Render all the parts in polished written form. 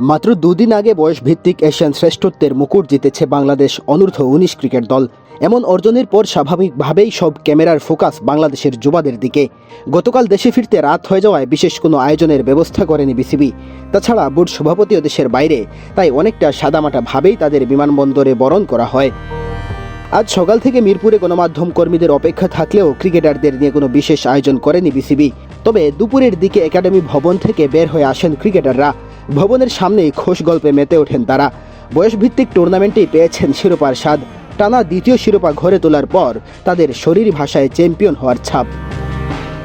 মাত্র দুদিন আগে বয়সভিত্তিক এশিয়ান শ্রেষ্ঠত্বের মুকুট জিতেছে বাংলাদেশ অনূর্ধ্ব-19 ক্রিকেট দল। এমন অর্জনের পর স্বাভাবিকভাবেই সব ক্যামেরার ফোকাস বাংলাদেশের যুবাদের দিকে। গতকাল দেশে ফিরতে রাত হয়ে যাওয়ায় বিশেষ কোনো আয়োজনের ব্যবস্থা করেনি বিসিবি। তাছাড়া বোর্ড সভাপতিও দেশের বাইরে, তাই অনেকটা সাদামাটা ভাবেই তাদের বিমানবন্দরে বরণ করা হয়। আজ সকাল থেকে মিরপুরে গণমাধ্যম কর্মীদের অপেক্ষা থাকলেও ক্রিকেটারদের নিয়ে কোনো বিশেষ আয়োজন করেনি বিসিবি। তবে দুপুরের দিকে একাডেমি ভবন থেকে বের হয়ে আসেন ক্রিকেটাররা। ভবনের সামনেই খোশ গল্পে মেতে ওঠেন তারা। বয়সভিত্তিক টুর্নামেন্টেই পেয়েছেন শিরোপার স্বাদ। টানা দ্বিতীয় শিরোপা ঘরে তোলার পর তাদের শরীরী ভাষায় চ্যাম্পিয়ন হওয়ার ছাপ।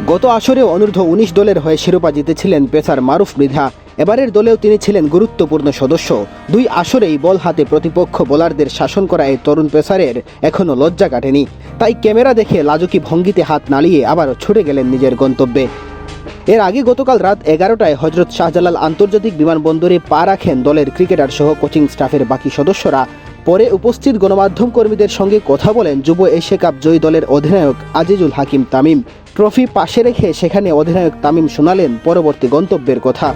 গত আসরেও অনূর্ধ্ব-19 দলের হয়ে শিরোপা জিতেছিলেন পেসার মারুফ মৃধা। এবারের দলেও তিনি ছিলেন গুরুত্বপূর্ণ সদস্য। দুই আসরেই বল হাতে প্রতিপক্ষ বোলারদের শাসন করা এই তরুণ পেসারের এখনও লজ্জা কাটেনি। তাই ক্যামেরা দেখে লাজুকি ভঙ্গিতে হাত নাড়িয়ে আবারও ছুটে গেলেন নিজের গন্তব্যে। এর আগে গতকাল রাত 11টায় হজরত শাহজালাল আন্তর্জাতিক বিমানবন্দরে পা রাখেন দলের ক্রিকেটার সহ কোচিং স্টাফের বাকি সদস্যরা। পরে উপস্থিত গণমাধ্যম কর্মীদের সঙ্গে কথা বলেন যুব এশিয়া কাপ জয়ী দলের অধিনায়ক আজিজুল হাকিম তামিম। ট্রফি পাশে রেখে সেখানে অধিনায়ক তামিম শোনালেন পরবর্তী গন্তব্যের কথা।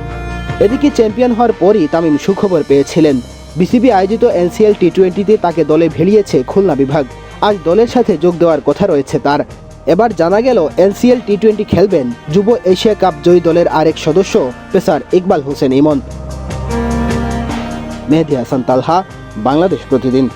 এদিকে চ্যাম্পিয়ন হওয়ার পরই তামিম সুখবর পেয়েছিলেন। বিসিবি আয়োজিত এনসিএল টি-20তে তাকে দলে ভিড়িয়েছে খুলনা বিভাগ। আজ দলের সাথে যোগ দেওয়ার কথা রয়েছে তার। এবার জানা গেল এনসিএল টি-20 খেলবেন যুব এশিয়া কাপ জয়ী দলের আরেক সদস্য পেসার ইকবাল হোসেন ইমন। মেহেদী হাসান তালহা, বাংলাদেশ প্রতিদিন।